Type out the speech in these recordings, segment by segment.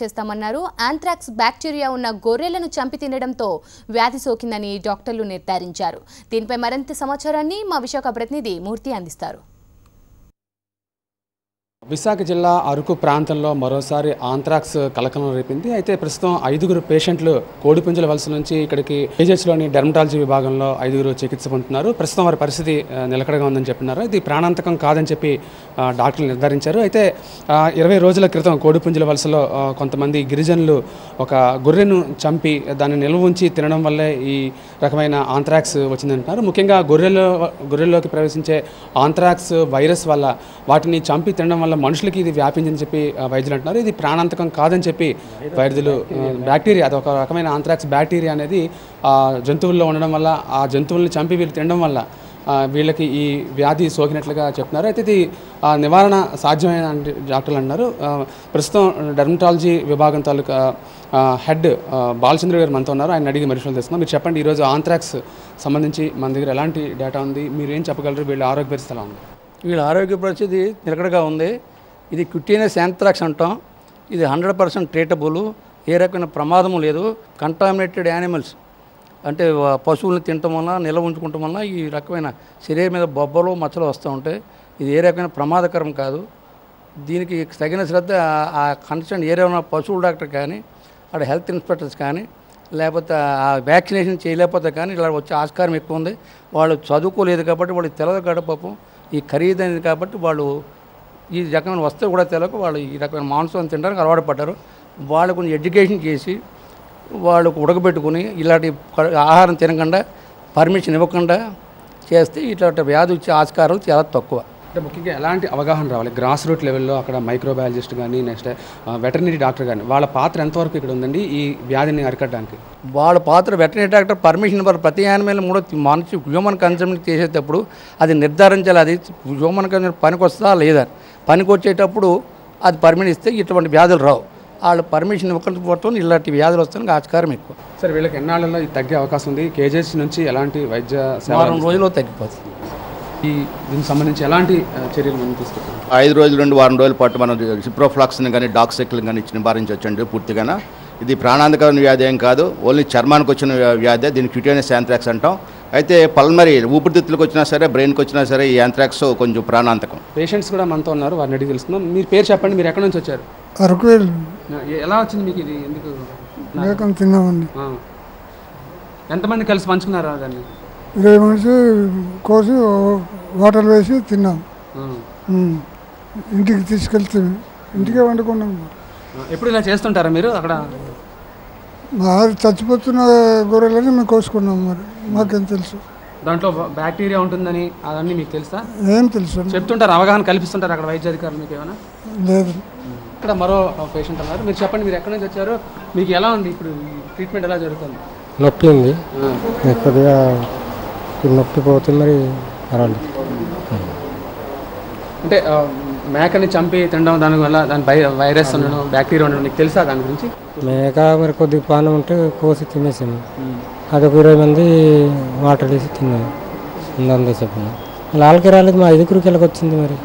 చేస్తామన్నారు. Anthrax bacteria ఉన్న గొర్రెలను చంపి తినడంతో వ్యాధి సోకిందని డాక్టర్లు నిర్ధారించారు. దీనిపై మరింత సమాచారాన్ని మా విశాఖ ప్రతినిధి మూర్తి అందిస్తారు. విశాఖ జిల్లా అరకు ప్రాంతంలో మరోసారి ఆంథ్రాక్స్ కలకలం రేపింది. అయితే ప్రస్తుతం 5 పేషెంట్లు కోడిపుంజల వలస నుంచి ఇక్కడికి కేజీహెచ్లోని డెర్మటాలజీ విభాగంలో 5 చికిత్స పొందుతున్నారు. ప్రస్తుతం వారి పరిస్థితి నిలకడగా ఉందని చెప్పినారు. ఇది ప్రాణాంతకం కాదని చెప్పి డాక్టర్లు నిర్ధారించారు. అయితే 20 రోజుల క్రితం కోడిపుంజల వలసలో కొంతమంది గిరిజనులు ఒక గొర్రెను చంపి దాన్ని నిల్వ ఉంచి తినడం వల్లే ఈ రకమైన ఆంథ్రాక్స్ వచ్చిందంటున్నారు. ముఖ్యంగా గొర్రెల్లోకి ప్రవేశించే ఆంథ్రాక్స్ వైరస్ వల్ల వాటిని చంపి తినడం వల్ల మనుషులకి ఇది వ్యాపించిందని చెప్పి వైద్యులు అంటున్నారు. ఇది ప్రాణాంతకం కాదని చెప్పి వైద్యులు బ్యాక్టీరియా, అది ఒక రకమైన ఆంథ్రాక్స్ బ్యాక్టీరియా అనేది జంతువుల్లో ఉండడం వల్ల, ఆ జంతువుల్ని చంపి వీళ్ళు తినడం వల్ల వీళ్ళకి ఈ వ్యాధి సోకినట్లుగా చెప్తున్నారు. అయితే ఇది నివారణ సాధ్యమైన డాక్టర్లు అన్నారు. ప్రస్తుతం డెర్మటాలజీ విభాగం తాలూకా హెడ్ బాలచంద్ర గారు మనతో ఉన్నారు. ఆయన అడిగి మనుషులు తెస్తున్నాం. మీరు చెప్పండి, ఈరోజు ఆంథ్రాక్స్ సంబంధించి మన దగ్గర ఎలాంటి డేటా ఉంది, మీరు ఏం చెప్పగలరు, వీళ్ళ ఆరోగ్య పరిస్థితి ఎలా ఉంది? వీళ్ళ ఆరోగ్య పరిస్థితి నిలకడగా ఉంది. ఇది క్యూటేనియస్ యాంథ్రాక్స్ అంటాం. ఇది 100% ట్రీటబుల్, ఏ రకమైన ప్రమాదము లేదు. కంటామినేటెడ్ యానిమల్స్ అంటే పశువులను తినటం వల్ల, నిల్వ ఉంచుకోవటం వల్ల ఈ రకమైన శరీరం మీద బొబ్బలు మచ్చలు వస్తూ ఉంటాయి. ఇది ఏ రకమైన ప్రమాదకరం కాదు. దీనికి తగిన శ్రద్ధ ఆ కన్సర్న్ ఏరియా ఉన్న పశువుల డాక్టర్ కానీ, అక్కడ హెల్త్ ఇన్స్పెక్టర్స్ కానీ, లేకపోతే ఆ వ్యాక్సినేషన్ చేయలేకపోతే కానీ ఇలా వచ్చే ఆస్కారం ఎక్కువ ఉంది. వాళ్ళు చదువుకోలేదు కాబట్టి వాళ్ళకి తెలదు కాబట్టి పాపం ఈ ఖరీదైనది కాబట్టి వాళ్ళు ఈ రకమైన వస్తువు కూడా తెలియక వాళ్ళు ఈ రకమైన మాంసం తినడానికి అలవాటు పడ్డారు. వాళ్ళు కొంచెం ఎడ్యుకేషన్ చేసి వాళ్ళకు ఉడకబెట్టుకుని ఇలాంటి ఆహారం తినకుండా పర్మిషన్ ఇవ్వకుండా చేస్తే ఇట్లాంటి వ్యాధి వచ్చే ఆస్కారాలు చాలా తక్కువ. అంటే ముఖ్యంగా ఎలాంటి అవగాహన రావాలి గ్రాస్ రూట్ లెవెల్లో? అక్కడ మైక్రోబయాలజిస్ట్ కానీ, నెక్స్ట్ వెటర్నరీ డాక్టర్ కానీ, వాళ్ళ పాత్ర ఎంతవరకు ఇక్కడ ఉందండి ఈ వ్యాధిని అరికట్టడానికి? వాళ్ళ పాత్ర వెటర్నరీ డాక్టర్ పర్మిషన్ ఇవ్వాలి. ప్రతి యానిమల్ కూడా మనిషి హ్యూమన్ కన్సంప్షన్ చేసేటప్పుడు అది నిర్ధారించాలి, అది హ్యూమన్ కన్సంప్షన్ పనికి వస్తుందా లేదా. పనికి వచ్చేటప్పుడు అది పర్మిషన్ ఇస్తే ఇటువంటి వ్యాధులు రావు. వాళ్ళు పర్మిషన్ ఇవ్వకపోవడం ఇలాంటి వ్యాధులు వస్తానికి ఆస్కారం ఎక్కువ. సరే, వీళ్ళకి ఎన్నాళ్ళలో ఇది తగ్గే అవకాశం ఉంది? కేజీహెచ్ నుంచి ఎలాంటి వైద్య 4 రోజుల్లో తగ్గిపోతుంది. దీనికి సంబంధించి ఎలాంటి చర్యలు మనం తీసుకుంటాం? 5 రోజుల నుండి 1 రోజుల పాటు మనం సిప్రోఫ్లాక్సిన్ కానీ, డాక్సిక్లిన్ కానీ ఇచ్చి నివారించవచ్చండి పూర్తిగా. ఇది ప్రాణాంతకమైన వ్యాధి ఏం కాదు, ఓన్లీ చర్మానికి వచ్చిన వ్యాధి. దీన్ని క్యూటేనియస్ యాంథ్రాక్స్ అంటాం. అయితే పల్మరీ ఊపిరితిత్తులకు వచ్చినా సరే, బ్రెయిన్కి వచ్చినా సరే ఈ యాంథ్రాక్స్ కొంచెం ప్రాణాంతకం. పేషెంట్స్ కూడా మనతో ఉన్నారు, వారిని అడిగి తెలుస్తున్నాం. మీరు పేరు చెప్పండి, మీరు ఎక్కడి నుంచి వచ్చారు? అరకు. ఎలా వచ్చింది మీకు ఇది? ఎందుకు తిన్నామండి? ఎంతమంది కలిసి పంచుకున్నారా దాన్ని? 20 మంది కోసి వాటర్ వేసి తిన్నాం. ఇంటికి తీసుకెళ్తే ఇంటికే వండుకున్నాం. ఎప్పుడు ఇలా చేస్తుంటారా మీరు? అక్కడ చచ్చిపోతున్న గొర్రెలని మేము కోసుకున్నాం. మరి మాకేం తెలుసు దాంట్లో బ్యాక్టీరియా ఉంటుందని? అవన్నీ మీకు తెలుసా? ఏం తెలుసు చెప్తుంటారు, అవగాహన కల్పిస్తుంటారు అక్కడ వైద్య అధికారులు మీకు ఏమైనా? లేదు. ఇక్కడ మరో పేషెంట్ ఉన్నారు. మీరు చెప్పండి, మీరు ఎక్కడి నుంచి వచ్చారు, మీకు ఎలా ఉంది ఇప్పుడు ట్రీట్మెంట్ ఎలా జరుగుతుంది? నొప్పి ఉంది కొద్దిగా, నొప్పి పోతుంది మరి పర్వాలేదు. అంటే మేకని చంపి తినడం, దానివల్ల దాని వైరస్ ఉండడం, బ్యాక్టీరియా ఉండడం మీకు తెలుసా దాని గురించి? మేక మరి కొద్దిగా పానం ఉంటే కోసి తినేసాము. అదొక 20 మంది వాటర్ వేసి తిన్నాము. ఉందని చెప్పిన వాళ్ళకి రాలేదు, మా 5 వచ్చింది. మరి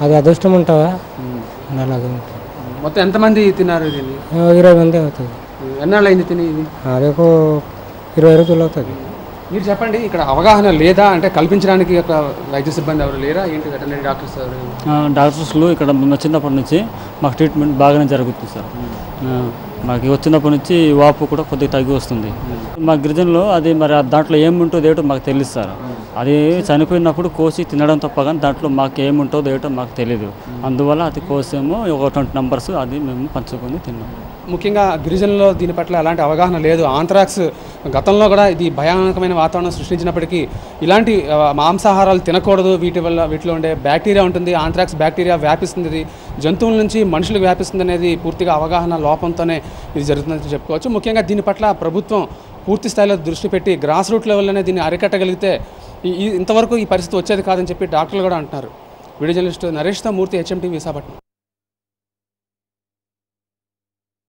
అది అదృష్టం ఉంటావా? అలాగే ఉంటుంది. మొత్తం ఎంతమంది తిన్నారు దీన్ని? 20 మంది అవుతుంది. ఎన్నాళ్ళు అయింది తిని? అది ఒక 20 రోజులు అవుతుంది. మీరు చెప్పండి, ఇక్కడ అవగాహన లేదా? అంటే కల్పించడానికి ఒక వైద్య సిబ్బంది ఎవరు లేరా ఏంటి? వెటర్నరీ డాక్టర్స్ ఎవరు? డాక్టర్స్లు ఇక్కడ వచ్చినప్పటి నుంచి మాకు ట్రీట్మెంట్ బాగానే జరుగుతుంది సార్. మాకు వచ్చినప్పటి నుంచి వాపు కూడా కొద్దిగా తగ్గి వస్తుంది. మా గిరిజనలో అది మరి దాంట్లో ఏముంటుందో ఏటో మాకు తెలియదు సార్. అది చనిపోయినప్పుడు కోసి తినడం తప్ప కానీ దాంట్లో మాకు ఏముంటుందో ఏటో మాకు తెలియదు. అందువల్ల అది కోసేమో ఒక 20 నంబర్స్ అది మేము పంచుకొని తిన్నాం. ముఖ్యంగా గిరిజనుల్లో దీని పట్ల ఎలాంటి అవగాహన లేదు. ఆంథ్రాక్స్ గతంలో కూడా ఇది భయానకమైన వాతావరణం సృష్టించినప్పటికీ ఇలాంటి మాంసాహారాలు తినకూడదు, వీటిలో ఉండే బ్యాక్టీరియా ఉంటుంది, ఆంథ్రాక్స్ బ్యాక్టీరియా వ్యాపిస్తుంది, ఇది జంతువుల నుంచి మనుషులకు వ్యాపిస్తుంది అనేది పూర్తిగా అవగాహన లోపంతోనే ఇది జరుగుతుందని చెప్పుకోవచ్చు. ముఖ్యంగా దీని పట్ల ప్రభుత్వం పూర్తి స్థాయిలో దృష్టి పెట్టి గ్రాస్ రూట్ లెవెల్లోనే దీన్ని అరికట్టగలిగితే ఇంతవరకు ఈ పరిస్థితి వచ్చేది కాదని చెప్పి డాక్టర్లు కూడా అంటున్నారు. వీడియో జర్నలిస్ట్ నరేష్తో మూర్తి, HMTV విశాఖపట్నం.